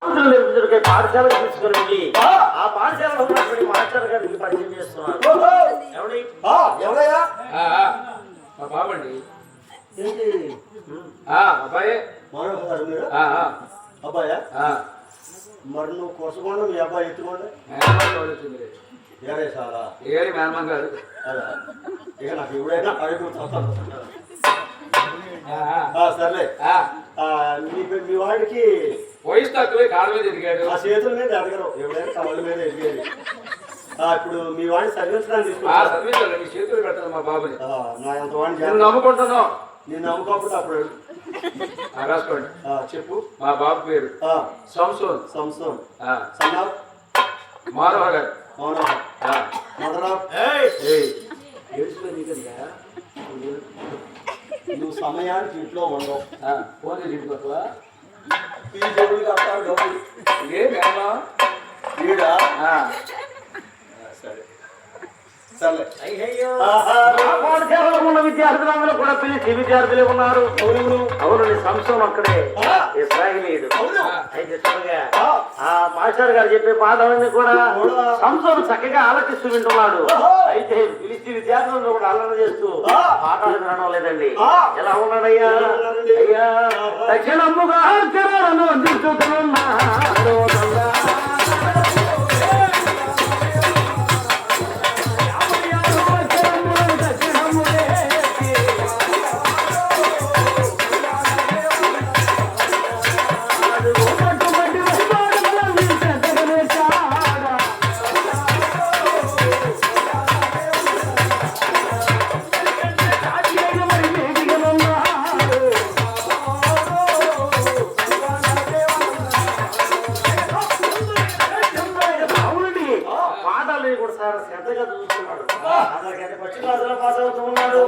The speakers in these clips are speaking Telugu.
పాఠశాలకు తీసుకుని వెళ్ళి ఆ పాఠశాలలో ఉన్నటువంటి మాస్టర్ గారికి పరిచయం చేస్తున్నారు. ఎవరయ్యా? మా బాబండి. అబ్బాయే అబ్బాయా? మరి నువ్వు కొసకుండా మీ అబ్బాయి ఎత్తుకోండి ఏరే సారా ఏరి మేనమాన్ గారు. ఇక నాకు ఎవడైనా సర్లే. మీ వాడికి వయసు తక్కువే కాళ్ళ మీద ఎదిగాడు. ఆ చేతుల మీద ఎదగరు, ఎవడైనా కాళ్ళ మీద ఎదిగేది. ఇప్పుడు మీ వాడిని చదివించడానికి చదివించాలి. నీ చేతులు పెట్టాలి మా బాబుని. నా ఎంత వాడిని నమ్ముకుంటున్నావు. నేను నమ్ముకోకపోతే అప్పుడు రాసుకోండి. చెప్పు. మా బాబు పేరు సంసోన్. సంసోన్. మానవ గారు. నువ్వు సమయానికి ఇంట్లో ఉండవు. ఫోన్ చేసి ఇంటికొస్తావా? ఈ జబ్బులు కట్టాలి డబ్బులు. వీడా? సరే సరే. పాఠశాలలో ఉన్న విద్యార్థులందరూ కూడా పిలిచి విద్యార్థులే ఉన్నారు. అవును సంశయం అక్కడే ఇస్రాయిలీయుడు. అయితే చూడగా ఆ మాస్టర్ గారు చెప్పే పాఠాలన్నీ కూడా సంశయం చక్కగా ఆలకిస్తూ వింటున్నాడు. అయితే పిలిచి విద్యార్థులను కూడా అల్లరి చేస్తూ పాఠాలు వినడం లేదండి. ఎలా ఉన్నాడయ్యా? అయ్యా తక్షణముగా శ్రద్ధగా చూస్తున్నాడు. పాస్ అవుతూ ఉన్నాడు.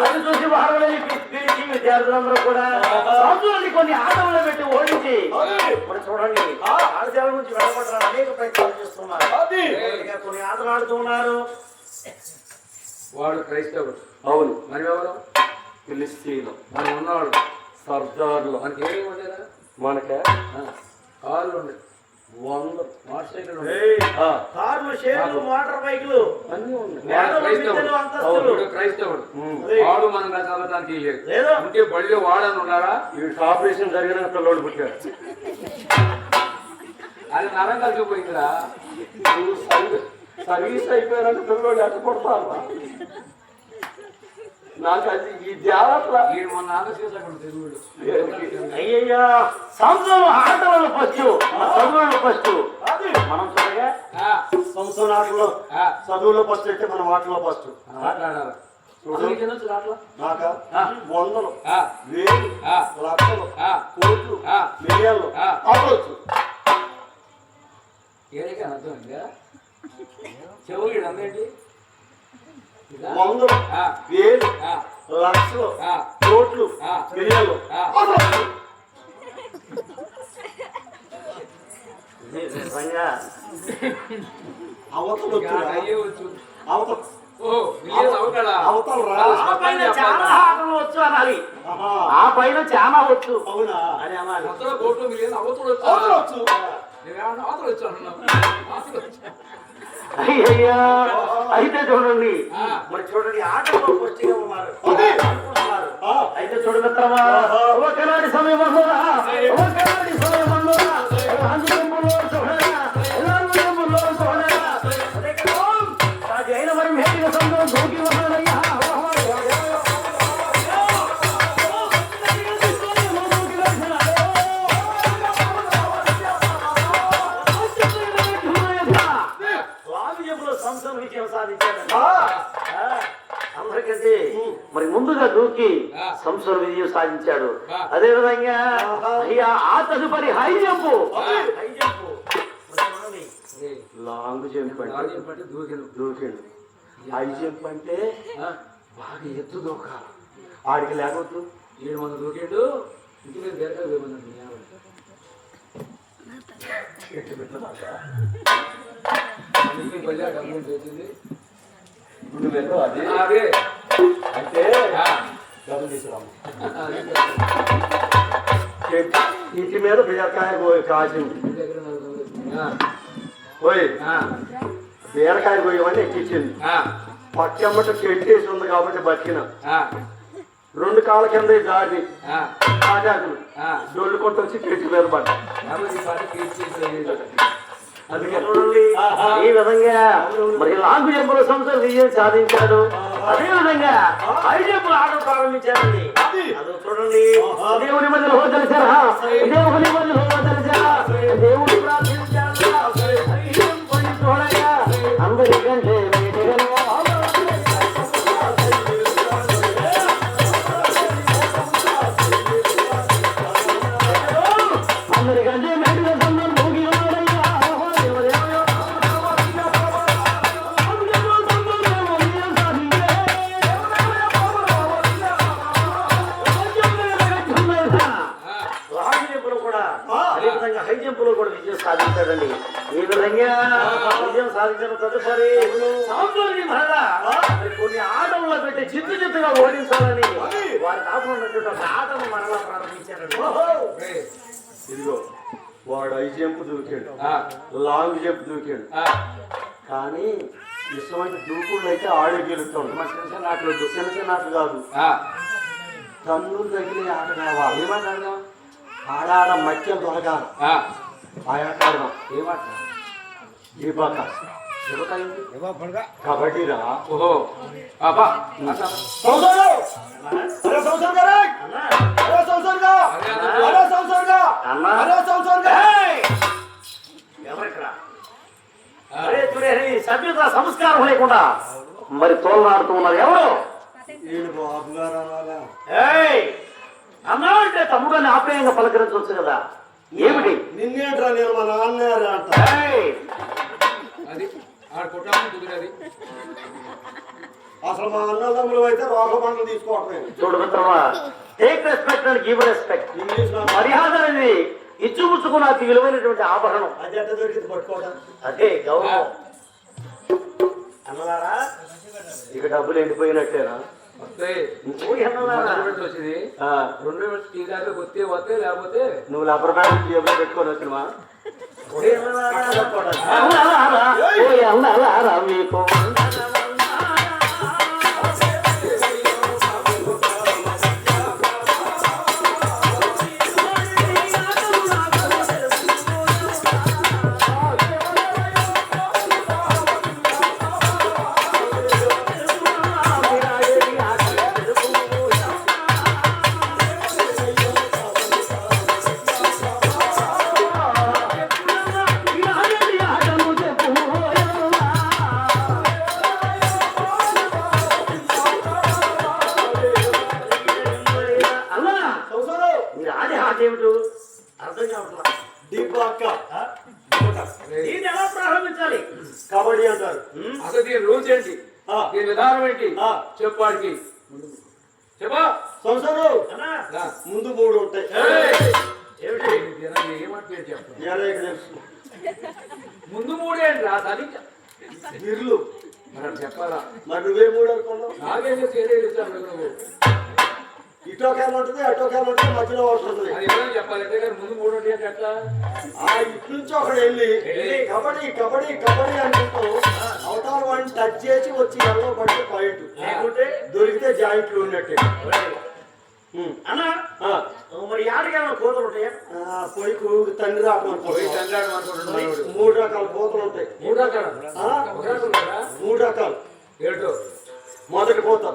అది చూసి పిలిచి విద్యార్థులందరూ కూడా సంవత్సరాన్ని కొన్ని ఆటలు పెట్టి ఓడించి మరి చూడండి పాఠశాల నుంచి వెళ్ళబడ్డానికి అనేక ప్రయత్నాలు చేస్తున్నారు. కొన్ని ఆటలు ఆడుతూ ఉన్నారు. వాడు క్రైస్తవుడు. అవును. మరి ఎవరు? ఫిలిస్తీన్లు. మనం ఉన్నవాడు సర్దార్లు. మనకి ఏమేమి ఉండేదా? మనకే కార్లు ఉండే, 100 మోటార్ సైకిల్, కార్లు, షేర్లు, మోటార్ బైకులు అన్ని క్రైస్తవుడు. వాడు మనం చదవడానికి లేదు. ఉంటే బడిలో వాడని ఉన్నారా? వీడికి ఆపరేషన్ జరిగిన పిల్లోడు పుట్టాడు. అది నరం కలిసిపోయిందిరా. సర్వీస్ అయిపోయారంటే పిల్లోడు ఎట్ట కొడతారు? నాకు అది ఈ జాగ్రత్త. మొన్న ఆలోచించకుండా తెలుగుడు అయ్యయ్యా సంవత్సరం ఆటలలో ఫస్ట్, చదువులలో ఫస్ట్. మనం చూడగా సంవత్సరం ఆటలో చదువులో ఫస్ట్ అయితే మనం ఆటలో ఫస్ట్. నాక 100, 1000, లక్షలు, కోట్లు, మిలియన్లు అవ్వచ్చు. ఏదైనా అర్థమైందా? చెవులు అందేంటి? 100, 1000, లక్షలు, కోట్లు, మిలియన్లు అవతలు చాలా ఆటలు వచ్చు అనాలి. ఆ పైన చాలా వచ్చు. అవునా? అని అనాలి. కోట్లు మిలియన్ అవతలు అయ్యయ్యా అయితే చూడండి మరి చూడండి ఆటలో పుష్టిగా ఉన్నారు. అయితే చూడు మిత్రమా, ఒకనాటి సమయం అయిన మరి మేటిగా సందర్భం దూకి ఉన్నాడయ్యా. సంవత్సరం విజయం సాధించాడు. అందరికంటే మరి ముందుగా దూకి సంవత్సరం విజయం సాధించాడు. అదే విధంగా అయ్యా ఆ తదుపరి హై జంప్, లాంగ్ జంప్ అంటే దూకిండు. హై జంప్ అంటే బాగా ఎత్తు దూకాలి. ఆడికి లేకపోతే 7 మంది దూకాడు. ఇంటి మీద బెరకాయ అదే అంటే డబ్బులు తీసుకురాము. ఇంటి మీద బీరకాయ కాసింది. పోయి ఆ, బీరకాయ పోయమని ఎక్కించింది. ఆ, పక్కమ్మట చెట్టేసి ఉంది కాబట్టి బతికిన. ఆ, 2 కాళ్ళ కింద జారి ఆ, ఆజాకులు ఆ. డొల్లు కొట్టు వచ్చి చెట్టు మీద పడ్డా. కాబట్టి ఈ పాట కీర్తించలేదు. అందుకే చూడండి ఈ విధంగా మరి లాంగ్ జంపుల సంస్థలు విజయం సాధించాడు. అదే విధంగా హై జంపులు ఆట ప్రారంభించారండి. అదో చూడండి దేవుని మధ్యలో తెలిసారా, దేవుని మధ్యలో తెలిసారా, దేవుడు ప్రార్థించాడు. హై జంపుని చూడగా అందరికంటే అందరికంటే హై జంప్ లో కూడా విజయం సాధించాడండి. ఈ విధంగా విజయం సాధించిన తదుపరి సాంస్కృతిక మరలా కొన్ని ఆటల్లో పెట్టి చిత్తుగా ఓడించాలని వారి కాకుండా ఉన్నటువంటి ఒక ఆటను మరలా ప్రారంభించారండి. ఇదిగో వాడు హై జంప్ దూకాడు, ఆ, లాంగ్ జంప్ దూకాడు. ఆ. కానీ ఇష్టమైన దూకుళ్ళు అయితే ఆడే గెలుస్తాడు. మన చిన్న చిన్న ఆటలు వద్దు. చిన్న చిన్న ఆట కాదు, ఆ, కన్నులు తగిలే ఆట కావాలి. ఏమాట్లాడదాం? ఆడాడ మధ్య దొరకాలి. ఆ, ఆ ఆట ఆడదాం. ఏమాట్లాడదాం? దీపాక శివకాయ ఉంది. కబడ్డీరా. ఓహో, అబ్బా, అట్లా. ఎవరిక్కడ అరే చూడే సభ్యత సంస్కారం లేకుండా మరి తోలనాడుతూ ఉన్నారు ఎవరు? బాబు గారు అనాలా? అన్నా అంటే తమ్ముడని ఆప్యాయంగా పలకరించవచ్చు కదా, ఏమిటి? నిన్నేంట్రా నేను మా నాన్న అంట. ఏయ్! అది ఆడ కొట్టాలని కుదిరేది. అసలు మా అన్నదమ్ములు అయితే రోగ పంటలు తీసుకోవటమే. చూడు మిత్రమా, take respect and give respect. English మర్యాద అనేది ఇచ్చుపుచ్చుకున్న అతి విలువైనటువంటి ఆభరణం. అది ఎట్ట దొరికింది పట్టుకోవడం. అదే గౌరవం. అన్నలారా ఇక డబ్బులు ఎండిపోయినట్టేనా? వస్తాయి. ఓయ్ అన్నలారా. మొదలు పెట్టి వచ్చింది. 2 టీ దాకా వస్తే లేకపోతే నువ్వు లబ్బర్ బ్యాండ్ జేబులో పెట్టుకొని వచ్చినవా? ఓయ్ అన్నలారా. ఓయ్ అన్నలారా మీకు ఏమిటో అర్థం కావట్లా. దీన్ని ఎలా ప్రారంభించాలి? కబడ్డీ అంటారు. అసలు దీని రూల్స్ ఏంటి, దీని విధానం ఏంటి చెప్పాడికి చెప్పా. సంవత్సరం అన్నా ముందు 3 ఉంటాయి. ఏమిటి? ఏమంటే చెప్పు. ముందు 3 ఏంటి రా తల్లి బిర్లు మనం చెప్పాలా? మరి నువ్వే 3 అనుకున్నావు. నాకేం నువ్వు ఇటో క్యాన్ ఉంటుంది, అటో క్యాన్ ఉంటుంది, మధ్యలో ఉంటుంది. అది ఎవరైనా చెప్పాలంటే కానీ ముందు 3 ఉంటాయి అంటే ఎట్లా? ఇటు నుంచి ఒకడు వెళ్ళి కబడ్డీ కబడ్డీ కబడ్డీ అనుకుంటూ అవతార వాడిని టచ్ చేసి వచ్చి ఎల్లో పడితే పాయింట్ లేకుంటే దొరికితే జాయింట్లు ఉన్నట్టే. అన్నా మరి ఆటకేమైనా కోతలు ఉంటాయా? పోయి తండ్రి పోయి రాకుండా తండ్రి ఆడమనుకుంటున్నాడు. 3 రకాల కోతలు ఉంటాయి. 3 రకాలు 3 రకాలు. ఏటో మొదటి కోత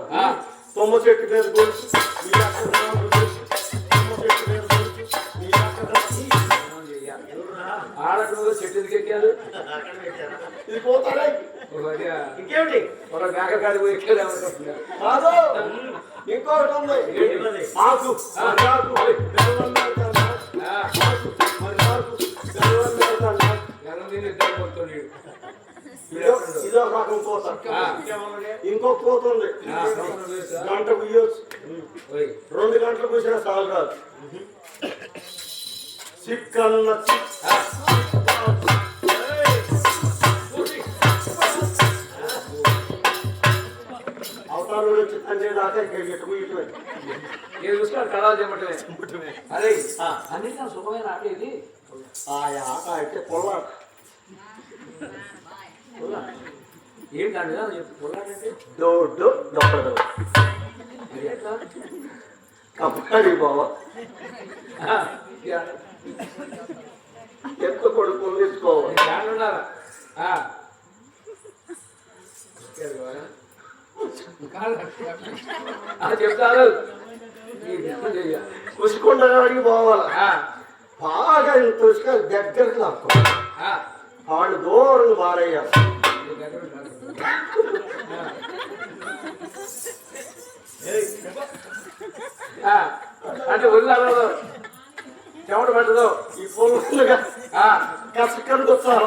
తొమ్మ చెట్టు మీద గొలుసు, ఆడకుండా చెట్టు ఎందుకు ఎక్కారు? ఇది పోతారా? ఇంకేమిటి? ఒక మేకగాడి పోయి ఎక్కారు. కాదు, ఇంకొకటి ఉంది. ఆకు ఇదో రకం కోత. ఇంకొక కోత ఉంది. గంట కుయ్యొచ్చు, 2 గంటలు కూర్చున్నా చాలు రాదు. చిక్కన్న అవతారుడు వచ్చి తండ్రి దాకా ఎట్టు ఇటువే చూసుకున్నాడు కళ చెప్పటమే. అరే అన్నింటిలో సుఖమైన ఆట ఇది. ఆ ఆట అయితే పొల్లాట. ఏంటంటే చెప్పు పొలాడంటే దొడ్డు దొక్కడు ఇది ఎట్లా కబడ్డీ బావ ఎంత కొడుకులు తీసుకోవాలి ఉన్నారా చెప్తారు కుసుకొండ కాడికి పోవాలి బాగా తుసుక దగ్గరికి లాక్కో వాళ్ళు దూరం బారయ్యారు అంటే వదిలేదు చెమట పట్టదు ఈ పొలంగా కసక్కడికి వచ్చారు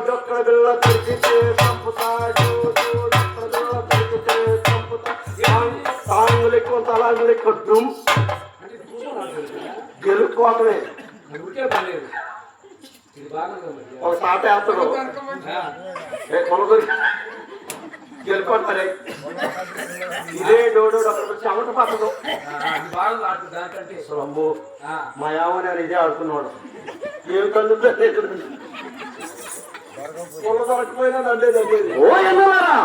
డొక్కడ బిల్ల తిరిగితే చంపుతా తాంగులు ఎక్కువ తలాంగులు ఎక్కువ డుమ్ గెలుపుకోవటమే ఒక తాట వేస్తాడు గెలుపడతారే ఇదే డోడో చెమట పట్టదు అమ్మో మా యావని ఇదే ఆడుకున్నాడు ఏం కన్నుందో పొలదొరకపోయినా దండే తగ్గేది ఓ ఎన్నలారా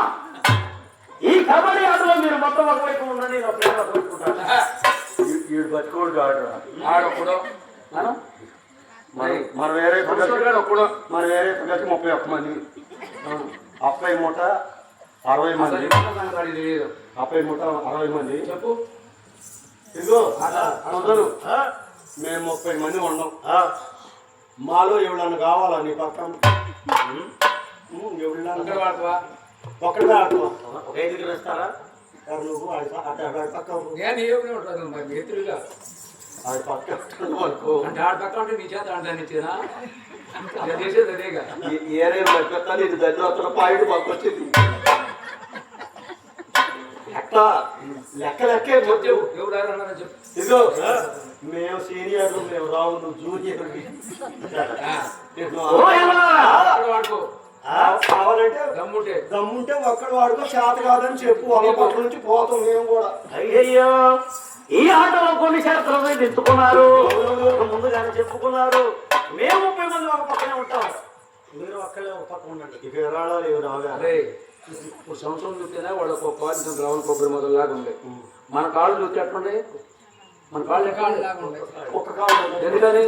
ఈ కబడ్డీ ఆటలో మీరు మొత్తం ఒకవైపు ఉండండి నేను ఒకవైపు పట్టుకుంటాను. వీడు బతుకోడు కాడు ఆడప్పుడు మన వేరే మన వేరే కలిసి 31 మంది అప్పై మూట 60 మంది అప్పై మూట 60 మంది చెప్పు ఇదిగో అందరూ మేము 30 మంది ఉన్నాం మాలో ఎవడన్నా కావాలా నీ పక్కన ఎవడన్నా ఒక్కడే ఆడుకో ఒక ఐదుగురు వేస్తారా నువ్వు ఆడి పక్క మిత్రులుగా ఆడి పక్క అనుకో అంటే ఆడ పక్క ఉంటే నీ చేత ఆడదాన్ని ఇచ్చేదా చేసేది అదేగా ఏరే పెడతా ఇది దగ్గర వస్తున్న పాయింట్ పక్క వచ్చింది లెక్క లెక్కే ఎవరు అన్నారని చెప్పు ఇదిగో మేము సీనియర్లు మేము రావు నువ్వు జూనియర్ ఓ ఎన్నలారా వాడుకో కావాలంటే దమ్ముంటే ఒక్కడు వాడుకో చేత కాదని చెప్పు వాళ్ళ పక్క నుంచి పోతాం మేము కూడా అయ్యయ్యో ఈ ఆటలో కొన్ని శాస్త్రాలు ఎంచుకున్నారు ముందుగానే చెప్పుకున్నారు మేము 30 మంది ఒక పక్కనే ఉంటాం మీరు ఒక్కలే ఒక పక్క ఉండండి ఇక ఎరాడాలి ఎవరు రాగా అరే ఇప్పుడు సంవత్సరం చూస్తేనే వాళ్ళు ఒక కాలు గ్రౌండ్ కొబ్బరి మొదలులాగా ఉండే మన కాళ్ళు చూస్తే ఎట్లుండే మన కాళ్ళు ఒక్క కాదు ఎందుకని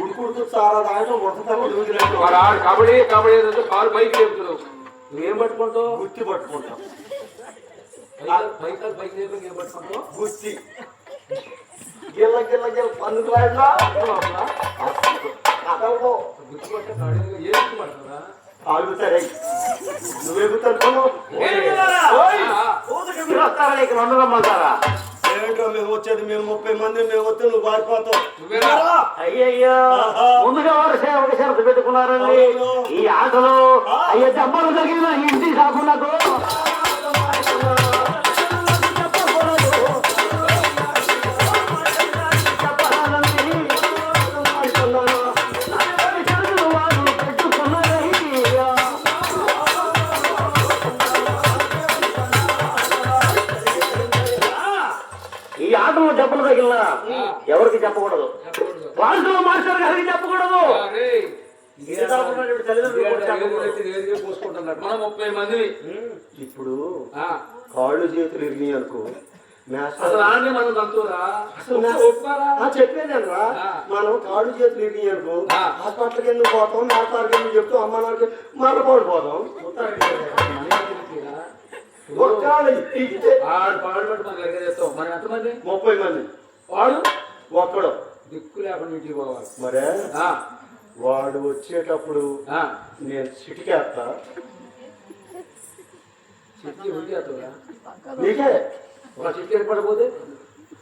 ఉడుకుడుతూ చాలా దాంట్లో ఉడతాము వాడు ఆడు కబడ్డీ ఏంటంటే కాలు పైకి లేపుతున్నావు నువ్వేం పట్టుకుంటావు గుర్తి పట్టుకుంటాం పైకి లేపు ఏం పట్టుకుంటావు గుర్తి గిల్ల గిల్ల గిల్ల పన్నుకు లాడినా అదవో గుర్తు పట్టే కాడు ఏ గుర్తు పడతారా ఆగుతారే నువ్వెగుతాను రెండు రమ్మంటారా ఏంటో మేము వచ్చేది మేము 30 మంది మేము వస్తే నువ్వు పారిపోతావు అయ్యయ్యో ముందుగా వారు ఒక షరతు పెట్టుకున్నారండి ఈ ఆటలో అయ్యే దెబ్బలు తగిలిన ఇంటి కాకుండా ఈ ఆటలో దెబ్బలు తగిలిన ఎవరికి చెప్పకూడదు వాళ్ళు మాస్టర్ గారికి చెప్పకూడదు పోసుకుంటున్నారు మనం 30 మంది ఇప్పుడు కాళ్ళు చేతులు ఇరిగినాయి అనుకో అసలు ఆడిని మనం తంతురా చెప్పేదనరా మనం కాళ్ళు చేతులు ఇరిగినాయి అనుకో హాస్పిటల్కి ఎందుకు పోతాం నాన్నకి ఎందుకు చెప్తాం అమ్మ నాన్నకి మళ్ళీ పోతాం పాడుబడి మనం దగ్గర చేస్తాం మనం ఎంతమంది 30 మంది వాడు ఒక్కడు దిక్కు లేకుండా ఇంటికి పోవాలి మరే వాడు వచ్చేటప్పుడు నేను చిటికేస్తా చిట్టి ఉడికేస్తావురా నీకే ఒక చిట్టి ఏర్పడిపోతే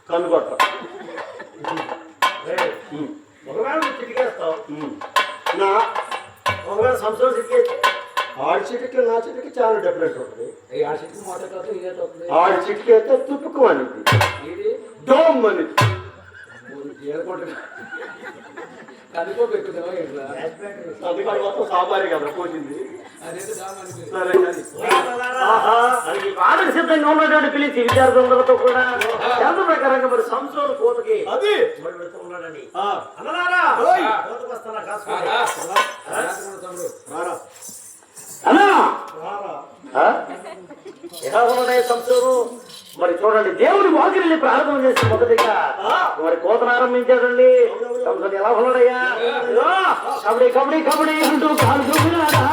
కన్ను కొట్ట ఒకవేళ నువ్వు చిటికేస్తావు నా ఒకవేళ సంవత్సరం చిటికేస్తే ఆడి చిటికి నా చిటికి చాలా డిఫరెంట్ ఉంటుంది ఆ చిట్టి మొదటి ఇదేటవుతుంది ఆడి చిటికి అయితే తుప్పుకు అనేది ఇది డోమ్ అనేది ఏడుకుంటుంది కందిపోపు ఎక్కుతావా ఇట్లా అందుకని మొత్తం సాంబారి కదా పోసింది. అదేదో దామని సరే అది. మనకి వాడకు సిద్ధంగా ఉన్నటువంటి పిలిచి విద్యార్థులతో కూడా చంద్ర ప్రకారంగా మరి సంసోను కోతకి అది మరి వెళుతూ ఉన్నాడని ఆ. అన్నలారా ఓయ్. కోతకు వస్తానా కాసుకోండి. తమ్ముడు రారా అన్నా రారా. ఎలా ఉన్నాయి సంసోను మరి చూడండి దేవుడి వాకిలి ప్రార్థన చేసి మొదటిగా మరి కోతను ఆరంభించాడండి. సంసోను ఎలా ఉన్నాడయ్యా? ఇదిగో, కబడ్డీ కబడ్డీ కబడ్డీ అంటూ కాలు చూపినాడా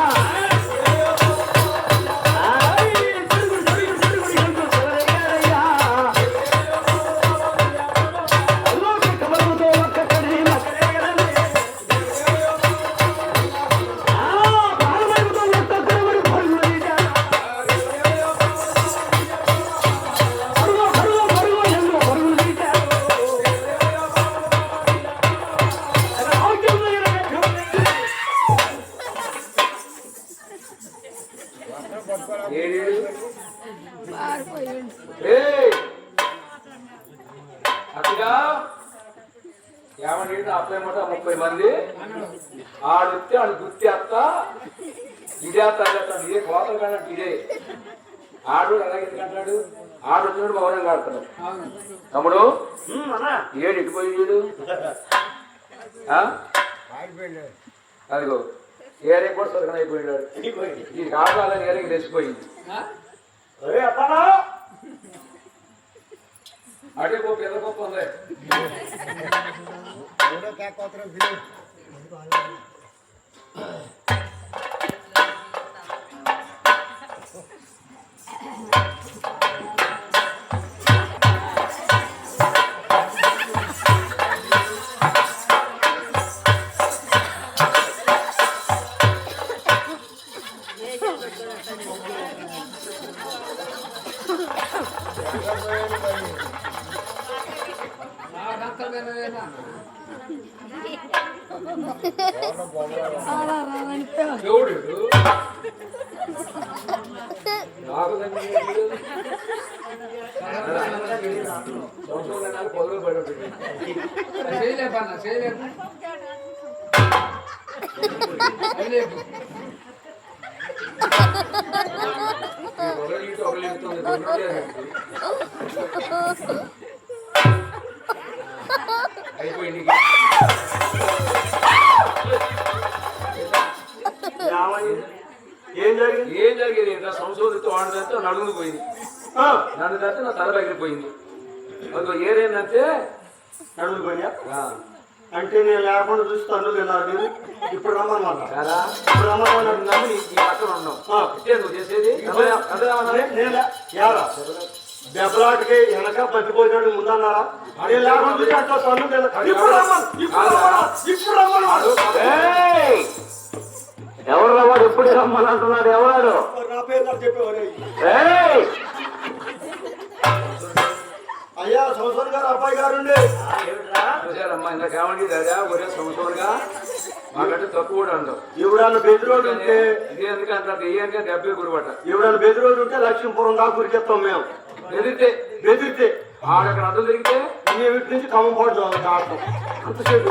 అక్కడ 50 అప్లై మాట 30 మంది ఆడితే ఆడు గుర్తి అత్త ఇదే అత్త ఇదే కోతలు కానట్టు ఇదే ఆడు అలాగే ఎందుకంటాడు ఆడు వచ్చినప్పుడు భవనంగా ఆడుతున్నాడు. తమ్ముడు ఏడు ఇటుపోయి వీడు అదిగో ఏరే కూడా సరిగ్గా అయిపోయినాడు. ఈ కాపాలని ఏరికి తెచ్చిపోయింది. అడే గొప్ప ఎద గొప్ప ఉంది. దేవుడు పొదలు పడి అయిపోయింది. ఏం జరిగింది? ఏం జరిగేది ఇంకా సంశోధితో వాడితే నడుము పోయింది. నన్ను తాతే నా తల పగిలిపోయింది. అందులో ఏరేందంటే నడుము పోయా అంటే నేను లేకుండా చూసి తన్ను తిన్నారు. ఇప్పుడు రమ్మన్నా కదా ఇప్పుడు రమ్మన్నా నమ్మి ఈ పక్కన ఉన్నాం. నువ్వు చేసేది దెబ్బలాటకి వెనక పట్టిపోయినాడు ముందన్నారా? నేను లేకుండా చూసి అట్లా తన్ను తిన్నారు. ఇప్పుడు రమ్మన్నా ఎవరు వాడు ఎప్పుడు రమ్మని అంటున్నాడు? ఎవరాడు? నా పేరు నాకు చెప్పేవారు. ఏయ్! అయ్యా సంవత్సరం గారు అబ్బాయి గారు చూసారమ్మా ఇంత కావండి దాదా ఒరే సంవత్సరంగా మాకంటే తక్కువ కూడా ఉండవు. ఎవడన్నా బెదిరోడు ఉంటే ఇదే ఎందుకంటే దెయ్యానికి 70 గురిపట. ఎవడన్నా బెదిరోడు ఉంటే లక్ష్మీపురం దాకా గురికెత్తాం మేము. బెదిరితే ఆడక్కడ అడ్డం తిరిగితే మేము వీటి నుంచి కమ్మపాటు ఆడతాం. అంతసేపు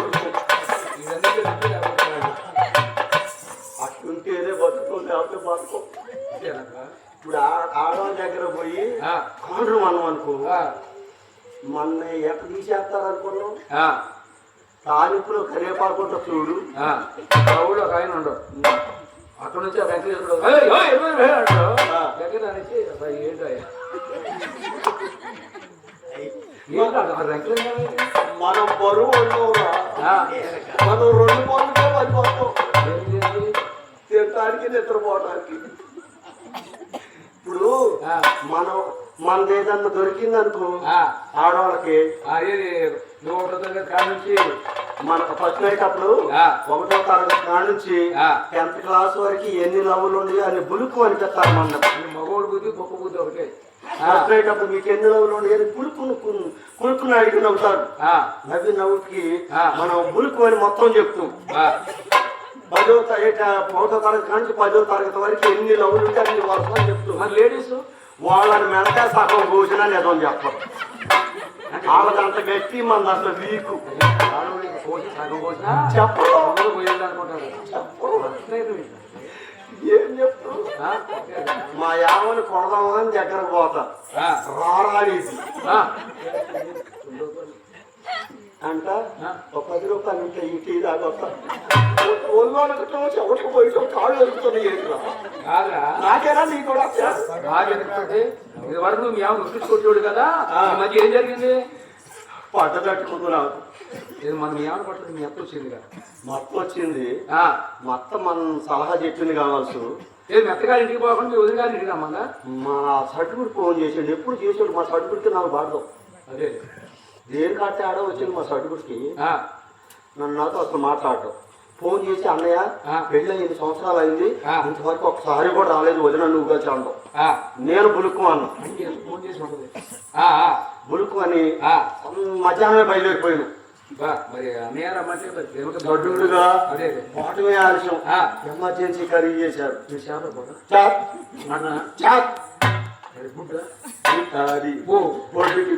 అట్లుంటేనే బతుకుతుంది. అంతే బతుకో. ఇప్పుడు ఆడవాళ్ళ దగ్గర పోయి కాండ్రు మనం అనుకో మన ఎక్కడ తీసేస్తారు అనుకున్నాం. తాలింపులో కరివేపాకుంటా చూడు ఊళ్ళో ఒక ఆయన ఉండవు. అక్కడ నుంచి ఆ వెంకటేశ్వరుడు దగ్గర అనేసి ఏంటో మనం బరువు ఉండవురా. మనం 2 పనులకే పడిపోతాం. తినడానికి నిద్రపోవడానికి. ఇప్పుడు మనది ఏదన్నా దొరికిందనుకో ఆడవాళ్ళకి నువ్వు 1వ తరగతి కాడ నుంచి మనకు ఫస్ట్ నైట్ అప్పుడు 1వ తరగతి కాడ నుంచి 10th క్లాస్ వరకు ఎన్ని లవ్వులు ఉన్నాయి అని బులుకు అని చెప్తారు. మన మగోడు బుద్ధి గొప్ప బుద్ధి ఒకటే. ఫస్ట్ నైట్ అప్పుడు మీకు ఎన్ని లవ్వులు ఉన్నాయి అని కులుకుని అడిగి నవ్వుతాడు. నవ్వి నవ్వుకి మనం బులుకు అని మొత్తం చెప్తాం. 10వ తరగతి కానీ 10వ తరగతి వరకు ఎన్ని లవ్వులు ఉంటే అన్ని వరుసలు చెప్తాం. మరి లేడీస్ వాళ్ళని మెడకాయ సగం కూర్చున్నా నిజం చెప్పరు. అంటే వాళ్ళకంత గట్టి మంది అసలు వీకు కోసి సగం కోసినా చెప్పరు అందరూ పోయింది అనుకుంటారు. ఏం చెప్తూ మా యావని కొడదామని దగ్గరకు పోతా రారాడేసి అంట ఒక 10 రూపాయలు ఉంటే ఈ టీ తాగొస్తా ఒళ్ళోకి చెవటకు పోయి కాళ్ళు వెళ్తున్నాయి కాదురా నాకేనా నీ కూడా నాకెందుకంటే ఇది వరకు నువ్వు మీ ఆమె నొప్పించుకొచ్చాడు కదా, ఈ మధ్య ఏం జరిగింది? పట్ట తట్టుకుంటున్నావు. ఇది మన మీ ఆమె పట్ల మీ అత్త వచ్చింది కదా, మొత్తం వచ్చింది. మొత్తం మనం సలహా చెప్పింది కావాల్సి ఏది మెత్తగారి ఇంటికి పోకుండా మీ వదిన గారి ఇంటికి రమ్మందా? మా సర్టిఫికెట్ ఫోన్ చేసాడు. ఎప్పుడు చేసాడు మా సర్టిఫికెట్ నాకు బాధ. అదే దేని కట్టే ఆడ వచ్చింది మా సర్టిఫికెట్కి. నన్ను నాతో అసలు మాట్లాడటం ఫోన్ చేసి అన్నయ్య పెళ్ళి 5 సంవత్సరాలు అయింది, ఇంతవరకు ఒకసారి కూడా రాలేదు వదిన నువ్వుగా చాండం. నేను బులుక్కు అన్నా. ఫోన్ చేసి ఉంటుంది బులుక్కు అని మధ్యాహ్నమే బయలుదేరిపోయాను. మరి అన్నయ్య రమ్మంటే దొడ్డుగా వాటమే ఆలస్యం. ఎమర్జెన్సీ కర్రీ చేశారు.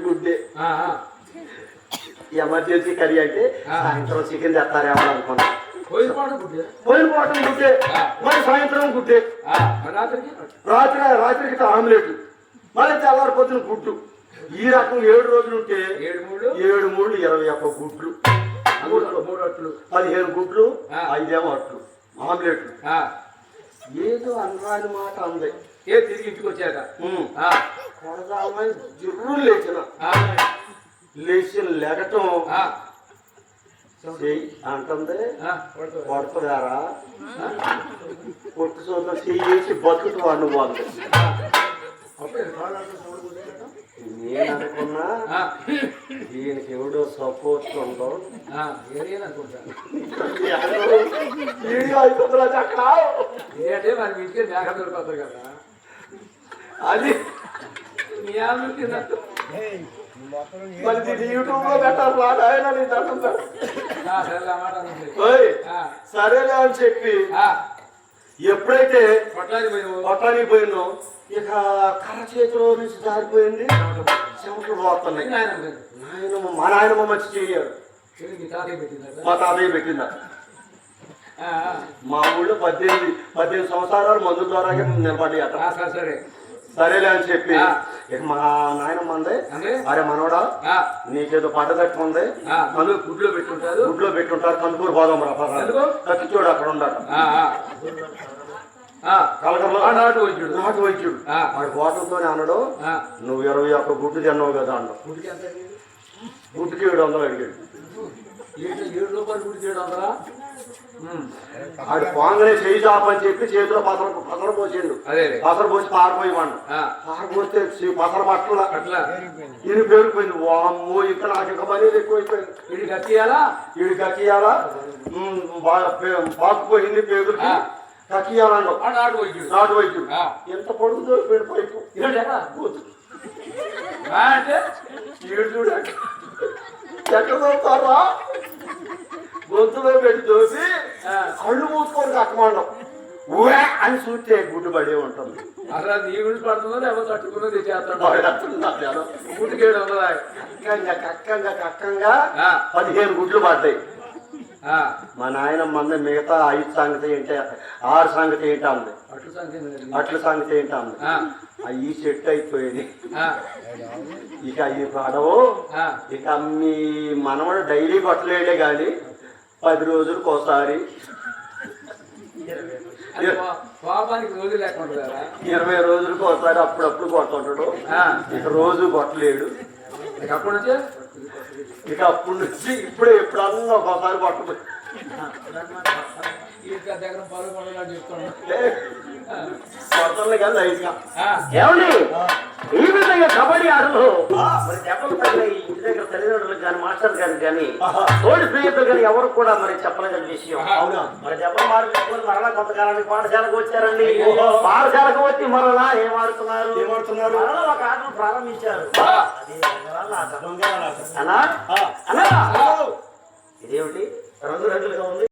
గుడ్డే ఎమర్జెన్సీ కర్రీ అంటే సాయంత్రం చికెన్ తెస్తారేమో అనుకున్నా. పోయిన పాటం గుడ్డే, మరి సాయంత్రం గుడ్డే, రాత్రికి ఆమ్లెట్, మళ్ళీ తెల్లారిపోతున్న గుడ్డు. ఈ రకం 7 రోజులు ఉంటే 7 3 21 గుడ్లు, 15 గుడ్లు, 5 అట్లు ఆమ్లెట్లు. ఏదో అనరాని మాట అంది. తిరిగి ఇంటికి వచ్చాక కొడదామని జుర్రులు లేచిన లేకటం అంటుంది. కొడుతున్నారా కొట్టు చూద్దాం చెయ్యేసి బతుకుతూ వాడిని వాళ్ళు. నేను అనుకున్నా దీనికి ఎవడో సపోర్ట్ ఉండవు. వీడియో అయిపోతున్నా అక్కడ మన ఇంటికి మేక దొరికిపోతారు కదా, అది మరి యూట్యూబ్ లో పెట్టారు ఆయన నీ దండం. సరేలే అని చెప్పి ఎప్పుడైతే పట్టానికి పోయినో ఇక కర్ర చేతిలో నుంచి జారిపోయింది. చెమటలు పోతున్నాయి. మా నాయనమ్మ మంచి చెయ్యారు. మా తాతయ్య పెట్టిందా. మా ఊళ్ళో 18 సంవత్సరాలు మందు ద్వారా నిలబడి అట్లా. సరేలే అని చెప్పి ఇక మా నాయనమ్మ అంది, అరే మనోడా నీకేదో పడ్డ తట్టుకుంది, గుడ్లో పెట్టుంటారు కందుకూరు పోదాం రా కత్తి చూడు అక్కడ ఉండట. కలకరలో నాటు వైద్యుడు వాడి హోటల్తోనే అన్నాడు, నువ్వు 21 గుడ్డు తిన్నావు కదా అన్నాడు. గుడ్డుకి 700 అడిగాడు. 7 రూపాయలు గుడ్డు 700. ఆడు పాంగనే చేయి చాపని చెప్పి చేతిలో పసర పోసిండు. పసర పోసి పారిపోయివాడు. పారిపోతే పసర పట్ల ఇది పేరుపోయింది. వామ్మో ఇంకా నాకు ఇంకా పని ఎక్కువైపోయింది. వీడి గట్టియాలా పాకుపోయింది పేరుకి కక్కియాలండు. నాటు వైద్యుడు ఎంత పొడుగుతో పైపు ఈడు చూడండి ఎక్కడ దొరుకుతారా. గొంతులో పెట్టి దోసి కళ్ళు మూసుకొని కట్టమండం ఊరే అని చూస్తే గుడ్డు పడే ఉంటుంది. అసలు నీ గురించి పడుతుందో లేకపోతే తట్టుకున్నది చేస్తాడు. గుడ్డుకి 700. కక్కంగా 15 గుడ్లు పడ్డాయి. మా నాయనమ్మ అంది మిగతా 5 సంగతి ఏంటి 6 సంగతి ఏంటి అంది. అట్ల సంగతి ఏంటి అంది. అవి సెట్ అయిపోయింది. ఇక అవి పడవు. ఇక మీ మనవడు డైలీ కొట్టలేడే కానీ 10 రోజులకు ఒకసారి 20 రోజులకు ఒకసారి అప్పుడప్పుడు కొడుతుంటాడు. ఇక రోజు కొట్టలేడు. ఇక అప్పటి నుంచి ఇప్పుడే ఎప్పుడన్నా ఒకసారి కొట్టలేదు. ఏమండి ఈ విధంగా కబడ్డీ ఆటలో మరి దెబ్బలు తగిలాయి. ఇంటి దగ్గర తల్లిదండ్రులకు కానీ మాస్టర్ గారికి కానీ తోటి స్నేహితులు కానీ ఎవరు కూడా మరి చెప్పలేని విషయం. మరి దెబ్బలు మారుతున్నారు. మరలా కొంతకాలానికి పాఠశాలకు వచ్చారండి. పాఠశాలకు వచ్చి మరలా ఏమాడుతున్నారు మరలా ఒక ఆటను ప్రారంభించారు. అన్నా ఇదేమిటి రంగురంగులుగా ఉంది.